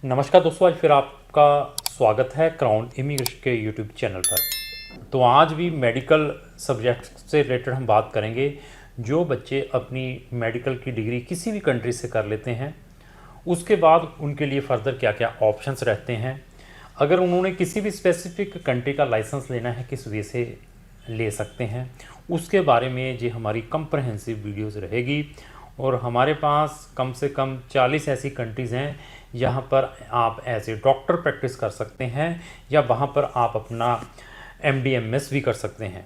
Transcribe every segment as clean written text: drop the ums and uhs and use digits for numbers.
नमस्कार दोस्तों, आज फिर आपका स्वागत है क्राउन इमिग्रेशन के यूट्यूब चैनल पर। तो आज भी मेडिकल सब्जेक्ट से रिलेटेड हम बात करेंगे। जो बच्चे अपनी मेडिकल की डिग्री किसी भी कंट्री से कर लेते हैं, उसके बाद उनके लिए फ़र्दर क्या क्या ऑप्शंस रहते हैं। अगर उन्होंने किसी भी स्पेसिफिक कंट्री का लाइसेंस लेना है, किस वे से ले सकते हैं, उसके बारे में ये हमारी कंप्रहेंसिव वीडियोज़ रहेगी। और हमारे पास कम से कम 40 ऐसी कंट्रीज़ हैं जहाँ पर आप एज ए डॉक्टर प्रैक्टिस कर सकते हैं, या वहाँ पर आप अपना MD MS भी कर सकते हैं।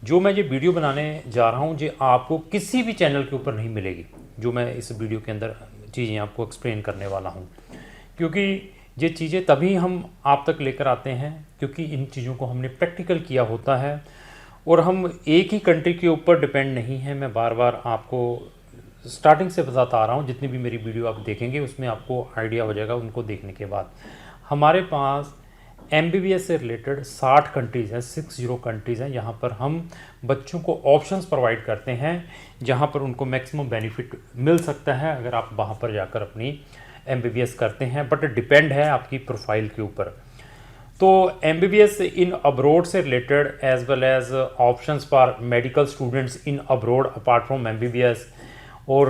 जो मैं ये वीडियो बनाने जा रहा हूँ, ये आपको किसी भी चैनल के ऊपर नहीं मिलेगी। जो मैं इस वीडियो के अंदर चीज़ें आपको एक्सप्लेन करने वाला हूँ, क्योंकि ये चीज़ें तभी हम आप तक लेकर आते हैं क्योंकि इन चीज़ों को हमने प्रैक्टिकल किया होता है। और हम एक ही कंट्री के ऊपर डिपेंड नहीं हैं। मैं बार बार आपको स्टार्टिंग से बताता आ रहा हूँ, जितनी भी मेरी वीडियो आप देखेंगे उसमें आपको आइडिया हो जाएगा। उनको देखने के बाद हमारे पास MBBS से रिलेटेड 60 कंट्रीज़ हैं, 60 कंट्रीज़ हैं। यहाँ पर हम बच्चों को ऑप्शंस प्रोवाइड करते हैं जहाँ पर उनको मैक्सिमम बेनिफिट मिल सकता है अगर आप वहाँ पर जाकर अपनी MBBS करते हैं। बट डिपेंड है आपकी प्रोफाइल के ऊपर। तो MBBS इन अब्रोड से related as well as options for medical students in abroad apart from MBBS, और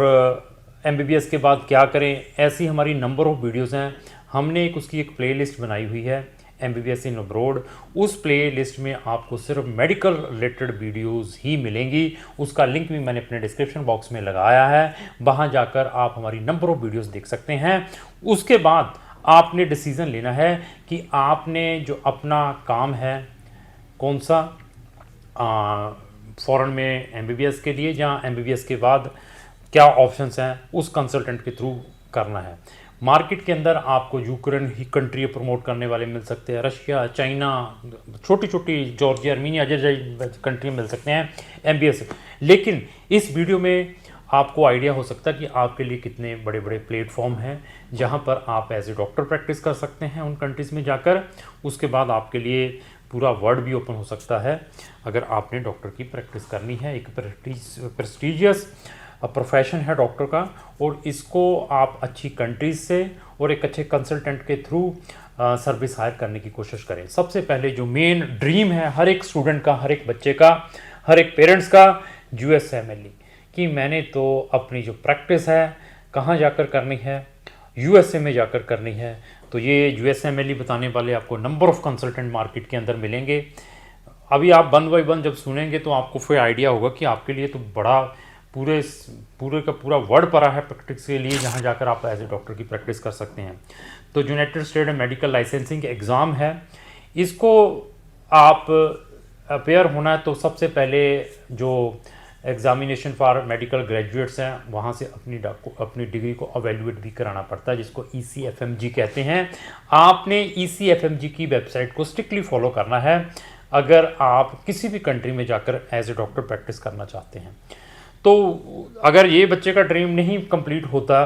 MBBS के बाद क्या करें, ऐसी हमारी नंबर ऑफ़ वीडियोज़ हैं। हमने उसकी एक प्लेलिस्ट बनाई हुई है MBBS इन अब्रोड। उस प्लेलिस्ट में आपको सिर्फ मेडिकल रिलेटेड वीडियोज़ ही मिलेंगी। उसका लिंक भी मैंने अपने डिस्क्रिप्शन बॉक्स में लगाया है, वहाँ जाकर आप हमारी नंबर ऑफ़ वीडियोज़ देख सकते हैं। उसके बाद आपने डिसीज़न लेना है कि आपने जो अपना काम है कौन सा, फ़ॉरेन में MBBS के लिए या MBBS के बाद क्या ऑप्शंस हैं, उस कंसल्टेंट के थ्रू करना है। मार्केट के अंदर आपको यूक्रेन ही कंट्री प्रमोट करने वाले मिल सकते हैं, रशिया, चाइना, छोटी छोटी जॉर्जिया, आर्मीनिया जैसे कंट्री मिल सकते हैं MBBS। लेकिन इस वीडियो में आपको आइडिया हो सकता है कि आपके लिए कितने बड़े बड़े प्लेटफॉर्म हैं जहां पर आप एज ए डॉक्टर प्रैक्टिस कर सकते हैं उन कंट्रीज़ में जाकर। उसके बाद आपके लिए पूरा वर्ल्ड भी ओपन हो सकता है अगर आपने डॉक्टर की प्रैक्टिस करनी है। एक प्रेस्टीजियस प्रोफेशन है डॉक्टर का, और इसको आप अच्छी कंट्रीज से और एक अच्छे कंसल्टेंट के थ्रू सर्विस हायर करने की कोशिश करें। सबसे पहले जो मेन ड्रीम है हर एक स्टूडेंट का, हर एक बच्चे का, हर एक पेरेंट्स का, USMLE, कि मैंने तो अपनी जो प्रैक्टिस है कहाँ जाकर करनी है, USA में जाकर करनी है। तो ये USMLE बताने वाले आपको नंबर ऑफ़ कंसल्टेंट मार्केट के अंदर मिलेंगे। अभी आप वन बाई वन जब सुनेंगे तो आपको फिर आइडिया होगा कि आपके लिए तो बड़ा पूरे का पूरा वर्ड पड़ा है प्रैक्टिस के लिए, जहाँ जाकर आप एज ए डॉक्टर की प्रैक्टिस कर सकते हैं। तो United state medical licensing exam है, इसको आप अपेयर होना है तो सबसे पहले जो एग्ज़ामिनेशन फॉर मेडिकल ग्रेजुएट्स हैं वहाँ से अपनी डिग्री को अवेलुएट भी कराना पड़ता है, जिसको ECFMG कहते हैं। आपने ECFMG की वेबसाइट को स्ट्रिक्टली फॉलो करना है अगर आप किसी भी कंट्री में जाकर एज ए डॉक्टर प्रैक्टिस करना चाहते हैं। तो अगर ये बच्चे का ड्रीम नहीं कंप्लीट होता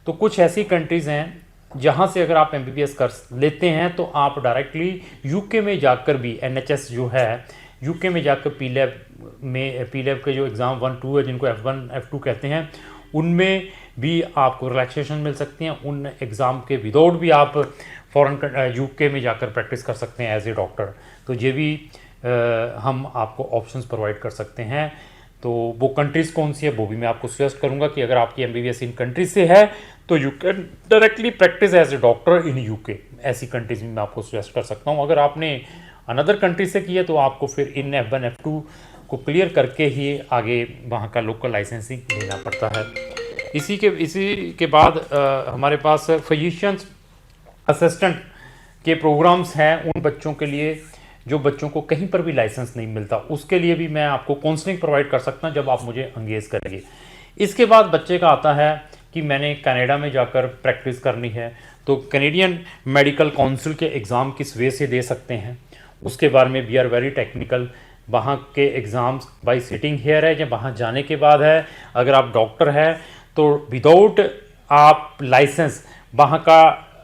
तो कुछ ऐसी कंट्रीज़ हैं जहाँ से अगर आप MBBS कर लेते हैं तो आप डायरेक्टली UK में जाकर भी NHS जो है UK में जाकर PLAB के जो एग्ज़ाम 1-2 है, जिनको F1 F2 कहते हैं, उनमें भी आपको रिलैक्सेशन मिल सकती हैं। उन एग्ज़ाम के विदाउट भी आप फ़ॉरेन UK में जाकर प्रैक्टिस कर सकते हैं एज ए डॉक्टर। तो ये भी हम आपको ऑप्शंस प्रोवाइड कर सकते हैं। तो वो कंट्रीज़ कौन सी है वो भी मैं आपको सजेस्ट करूंगा कि अगर आपकी MBBS इन कंट्रीज से है तो you can directly practise as a doctor in UK। ऐसी कंट्रीज में मैं आपको सजेस्ट कर सकता हूं। अगर आपने अनदर कंट्री से किया तो आपको फिर इन F1 F2 को क्लियर करके ही आगे वहाँ का लोकल लाइसेंसिंग लेना पड़ता है। इसी के बाद हमारे पास फिजिशियंस असिस्टेंट के प्रोग्राम्स हैं उन बच्चों के लिए जो बच्चों को कहीं पर भी लाइसेंस नहीं मिलता। उसके लिए भी मैं आपको काउंसलिंग प्रोवाइड कर सकता हूं जब आप मुझे एंगेज करेंगे। इसके बाद बच्चे का आता है कि मैंने कनाडा में जाकर प्रैक्टिस करनी है, तो कैनेडियन मेडिकल काउंसिल के एग्ज़ाम किस वे से दे सकते हैं उसके बारे में वी आर वेरी टेक्निकल। वहाँ के एग्ज़ाम्स बाई सिटिंग हेयर है या वहाँ जाने के बाद है। अगर आप डॉक्टर हैं तो विदाउट आप लाइसेंस वहाँ का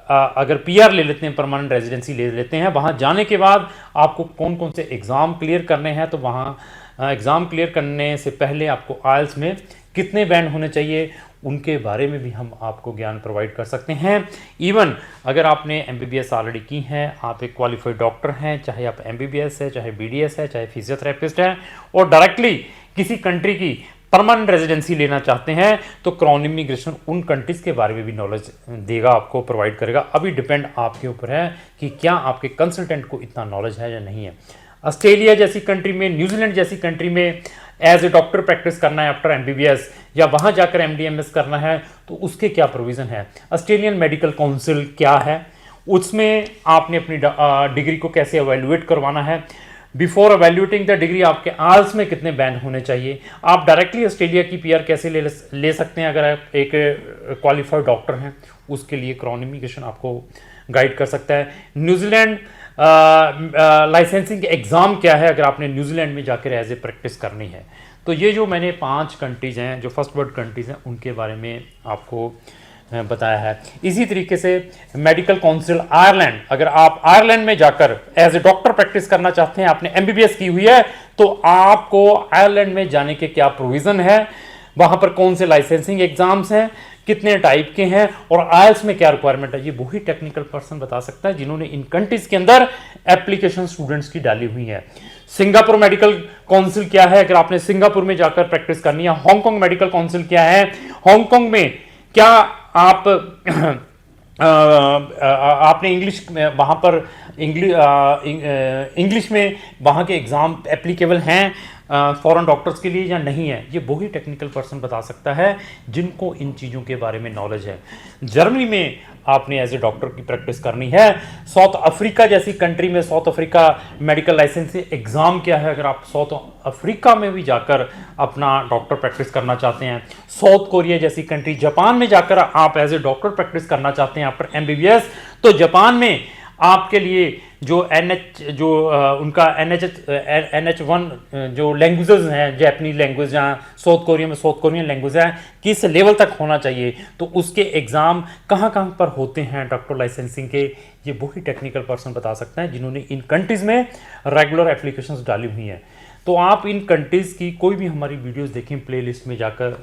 अगर PR ले लेते हैं, परमानेंट रेजिडेंसी ले लेते हैं, वहाँ जाने के बाद आपको कौन कौन से एग्ज़ाम क्लियर करने हैं। तो वहाँ एग्ज़ाम क्लियर करने से पहले आपको IELTS में कितने बैंड होने चाहिए उनके बारे में भी हम आपको ज्ञान प्रोवाइड कर सकते हैं। इवन अगर आपने एमबीबीएस ऑलरेडी की है, आप एक क्वालिफाइड डॉक्टर हैं, चाहे आप एमबीबीएस है, चाहे बीडीएस है, चाहे फिजियोथेरेपिस्ट है, और डायरेक्टली किसी कंट्री की परमानेंट रेजिडेंसी लेना चाहते हैं, तो क्राउन इमिग्रेशन उन कंट्रीज़ के बारे में भी नॉलेज देगा, आपको प्रोवाइड करेगा। अभी डिपेंड आपके ऊपर है कि क्या आपके कंसल्टेंट को इतना नॉलेज है या नहीं है। ऑस्ट्रेलिया जैसी कंट्री में, न्यूजीलैंड जैसी कंट्री में एज ए डॉक्टर प्रैक्टिस करना है आफ्टर एमबीबीएस, या वहाँ जाकर एमडीएमएस करना है, तो उसके क्या प्रोविज़न है। ऑस्ट्रेलियन मेडिकल काउंसिल क्या है, उसमें आपने अपनी डिग्री को कैसे एवेल्युएट करवाना है। बिफोर एवेल्यूएटिंग द डिग्री आपके आल्स में कितने बैंड होने चाहिए। आप डायरेक्टली ऑस्ट्रेलिया की पीआर कैसे ले सकते हैं अगर आप एक क्वालिफाइड डॉक्टर हैं, उसके लिए क्राउन इमिग्रेशन आपको गाइड कर सकता है। न्यूजीलैंड लाइसेंसिंग एग्ज़ाम क्या है अगर आपने न्यूजीलैंड में जाकर एज ए प्रैक्टिस करनी है। तो ये जो मैंने 5 कंट्रीज़ हैं, जो फर्स्ट वर्ल्ड कंट्रीज़ हैं, उनके बारे में आपको बताया है। इसी तरीके से मेडिकल काउंसिल आयरलैंड, अगर आप आयरलैंड में जाकर एज ए डॉक्टर प्रैक्टिस करना चाहते हैं, आपने एमबीबीएस की हुई है, तो आपको आयरलैंड में जाने के क्या प्रोविज़न है, वहाँ पर कौन से लाइसेंसिंग एग्ज़ाम्स हैं, कितने टाइप के हैं, और आइल्स में क्या रिक्वायरमेंट है, ये वही टेक्निकल पर्सन बता सकता है जिन्होंने इन कंट्रीज़ के अंदर एप्लीकेशन स्टूडेंट्स की डाली हुई है। सिंगापुर मेडिकल काउंसिल क्या है, अगर आपने सिंगापुर में जाकर प्रैक्टिस करनी है। हांगकांग मेडिकल काउंसिल क्या है, हांगकांग में क्या आप आपने इंग्लिश में वहाँ पर इंग्लिश में वहाँ के एग्ज़ाम एप्लीकेबल हैं फॉरेन डॉक्टर्स के लिए या नहीं है, ये वही टेक्निकल पर्सन बता सकता है जिनको इन चीज़ों के बारे में नॉलेज है। जर्मनी में आपने एज ए डॉक्टर की प्रैक्टिस करनी है। साउथ अफ्रीका जैसी कंट्री में, South Africa medical licence exam क्या है, अगर आप साउथ अफ्रीका में भी जाकर अपना डॉक्टर प्रैक्टिस करना चाहते हैं। साउथ कोरिया जैसी कंट्री, जापान में जाकर आप एज ए डॉक्टर प्रैक्टिस करना चाहते हैं आफ्टर एमबीबीएस, तो जापान में आपके लिए जो उनका NH1 जो लैंग्वेजेस हैं, जैपनीज लैंग्वेज, जहाँ साउथ कोरिया में साउथ कोरियन लैंग्वेज है, किस लेवल तक होना चाहिए, तो उसके एग्ज़ाम कहाँ कहाँ पर होते हैं डॉक्टर लाइसेंसिंग के, ये वही टेक्निकल पर्सन बता सकते हैं जिन्होंने इन कंट्रीज़ में रेगुलर एप्लीकेशंस डाली हुई हैं। तो आप इन कंट्रीज़ की कोई भी हमारी वीडियोस देखें प्लेलिस्ट में जाकर,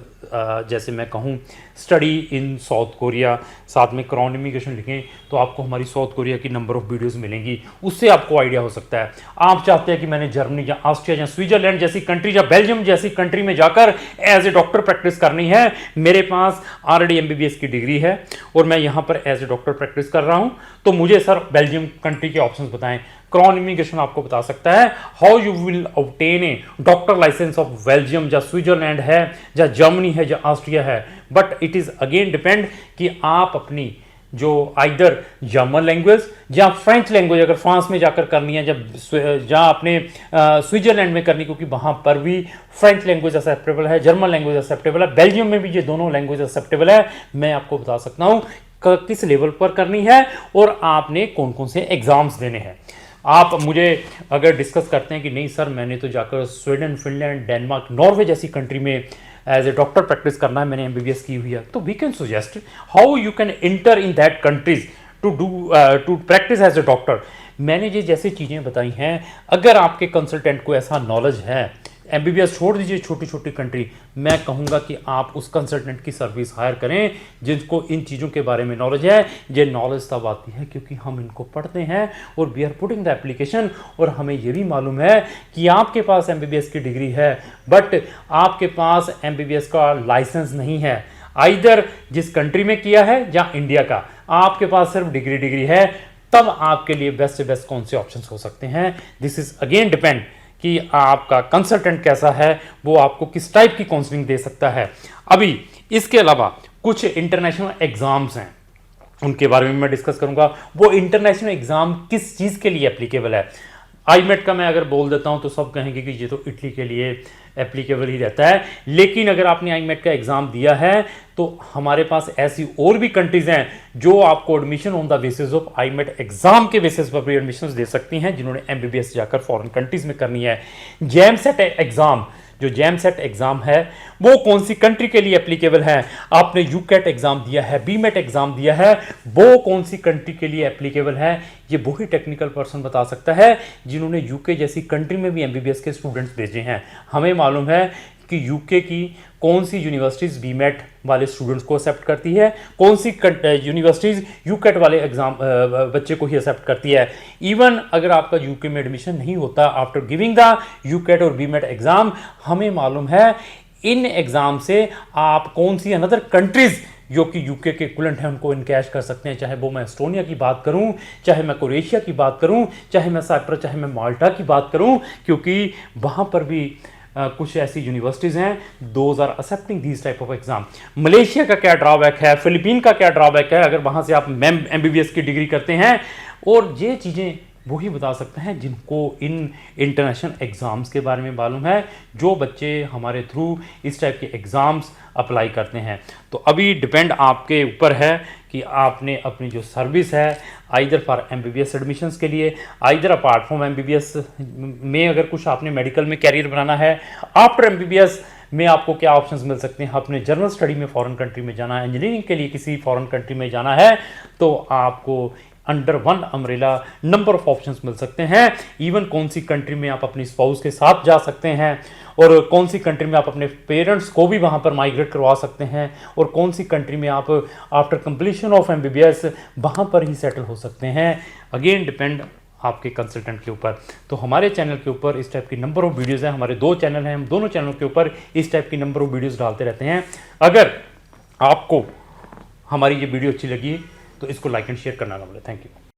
जैसे मैं कहूँ स्टडी इन साउथ कोरिया, साथ में क्राउन इमिग्रेशन लिखें, तो आपको हमारी साउथ कोरिया की नंबर ऑफ़ वीडियोस मिलेंगी, उससे आपको आइडिया हो सकता है। आप चाहते हैं कि मैंने जर्मनी या ऑस्ट्रिया या स्विट्ज़रलैंड जैसी कंट्री या बेल्जियम जैसी कंट्री में जाकर एज ए डॉक्टर प्रैक्टिस करनी है, मेरे पास ऑलरेडी एमबीबीएस की डिग्री है और मैं यहाँ पर एज ए डॉक्टर प्रैक्टिस कर रहा हूँ, तो मुझे सर बेल्जियम कंट्री के ऑप्शंस बताएं। क्राउन इमिग्रेशन आपको बता सकता है how you will obtain a doctor licence of Belgium, या स्विट्जरलैंड है, या जर्मनी है, या ऑस्ट्रिया है। But it is again depend कि आप अपनी जो आइदर जर्मन लैंग्वेज या फ्रेंच लैंग्वेज अगर फ्रांस में जाकर करनी है, जब जहाँ आपने स्विट्जरलैंड में करनी, क्योंकि वहाँ पर भी फ्रेंच लैंग्वेज एक्सेप्टेबल है, जर्मन लैंग्वेज एक्सेप्टेबल है, बेल्जियम में भी ये दोनों लैंग्वेज एक्सेप्टेबल है। मैं आपको बता सकता हूँ किस लेवल पर करनी है और आपने कौन कौन से एग्ज़ाम्स देने हैं। आप मुझे अगर डिस्कस करते हैं कि नहीं सर मैंने तो जाकर स्वीडन, फिनलैंड, डेनमार्क, नॉर्वे जैसी कंट्री में एज ए डॉक्टर प्रैक्टिस करना है, मैंने एमबीबीएस की हुई है, तो we can suggest how you can enter in that countries to practise as a doctor. मैंने ये जैसी चीज़ें बताई हैं, अगर आपके कंसल्टेंट को ऐसा नॉलेज है, एमबीबीएस छोड़ दीजिए छोटी छोटी कंट्री, मैं कहूँगा कि आप उस कंसल्टेंट की सर्विस हायर करें जिनको इन चीज़ों के बारे में नॉलेज है। ये नॉलेज तब आती है क्योंकि हम इनको पढ़ते हैं और we are putting the application, और हमें ये भी मालूम है कि आपके पास एमबीबीएस की डिग्री है बट आपके पास एमबीबीएस का लाइसेंस नहीं है, आइदर जिस कंट्री में किया है या इंडिया का, आपके पास सिर्फ डिग्री है, तब आपके लिए बेस्ट से बेस्ट कौन से ऑप्शंस हो सकते हैं। दिस इज अगेन डिपेंड कि आपका कंसल्टेंट कैसा है, वो आपको किस टाइप की काउंसलिंग दे सकता है। अभी इसके अलावा कुछ इंटरनेशनल एग्जाम्स हैं, उनके बारे में मैं डिस्कस करूंगा। वो इंटरनेशनल एग्जाम किस चीज़ के लिए एप्लीकेबल है। आईमेट का मैं अगर बोल देता हूं तो सब कहेंगे कि ये तो इटली के लिए एप्लीकेबल ही रहता है, लेकिन अगर आपने आईमेट का एग्ज़ाम दिया है तो हमारे पास ऐसी और भी कंट्रीज़ हैं जो आपको admission on the basis of IMAT exam के बेसिस पर भी एडमिशन दे सकती हैं, जिन्होंने एमबीबीएस जाकर फॉरेन कंट्रीज़ में करनी है। जैम सेट एग्ज़ाम, जो जैम सेट एग्ज़ाम है वो कौन सी कंट्री के लिए एप्लीकेबल है। आपने यूकेट एग्ज़ाम दिया है, बीमेट एग्ज़ाम दिया है, वो कौन सी कंट्री के लिए एप्लीकेबल है, ये वही टेक्निकल पर्सन बता सकता है जिन्होंने यूके जैसी कंट्री में भी एमबीबीएस के स्टूडेंट्स भेजे हैं। हमें मालूम है कि यूके की कौन सी यूनिवर्सिटीज़ बीमेट वाले स्टूडेंट्स को एक्सेप्ट करती है, कौन सी यूनिवर्सिटीज़ यूकेट वाले एग्ज़ाम बच्चे को ही एक्सेप्ट करती है। इवन अगर आपका यूके में एडमिशन नहीं होता आफ्टर गिविंग द यूकेट और बीमेट एग्ज़ाम, हमें मालूम है इन एग्ज़ाम से आप कौन सी अनदर कंट्रीज़ जो कि यूके के इक्विवेलेंट हैं उनको इनकैश कर सकते हैं। चाहे वो मैं एस्टोनिया की बात करूं, चाहे मैं क्रोएशिया की बात करूं, चाहे मैं साइप्रस, चाहे मैं माल्टा की बात करूं, क्योंकि वहाँ पर भी कुछ ऐसी यूनिवर्सिटीज़ हैं those are accepting these type of exam. Malaysia का क्या ड्रॉबैक है, फिलीपीन का क्या ड्रॉबैक है अगर वहाँ से आप MBBS की डिग्री करते हैं, और ये चीज़ें वही बता सकते हैं जिनको इन इंटरनेशनल एग्ज़ाम्स के बारे में मालूम है, जो बच्चे हमारे थ्रू इस टाइप के एग्ज़ाम्स अप्लाई करते हैं। तो अभी डिपेंड आपके ऊपर है कि आपने अपनी जो सर्विस है आइदर फॉर MBBS एडमिशन्स के लिए, आइदर अपार्ट फ्रॉम MBBS में अगर कुछ आपने मेडिकल में कैरियर बनाना है, आफ्टर MBBS में आपको क्या ऑप्शंस मिल सकते हैं। आपने जनरल स्टडी में फॉरेन कंट्री में जाना है, इंजीनियरिंग के लिए किसी फॉरेन कंट्री में जाना है, तो आपको under one umbrella number of options मिल सकते हैं। इवन कौन सी कंट्री में आप अपनी स्पाउस के साथ जा सकते हैं, और कौन सी कंट्री में आप अपने पेरेंट्स को भी वहाँ पर माइग्रेट करवा सकते हैं, और कौन सी कंट्री में आप आफ्टर कंप्लीशन ऑफ MBBS वहाँ पर ही सेटल हो सकते हैं। अगेन डिपेंड आपके कंसल्टेंट के ऊपर। तो हमारे चैनल के ऊपर इस टाइप की नंबर ऑफ वीडियोज़ हैं, हमारे 2 चैनल हैं, हम दोनों चैनलों के ऊपर इस टाइप की नंबर ऑफ वीडियोज़ डालते रहते हैं। अगर आपको हमारी ये वीडियो अच्छी लगी तो इसको लाइक एंड शेयर करना ना भूलें। Thank you.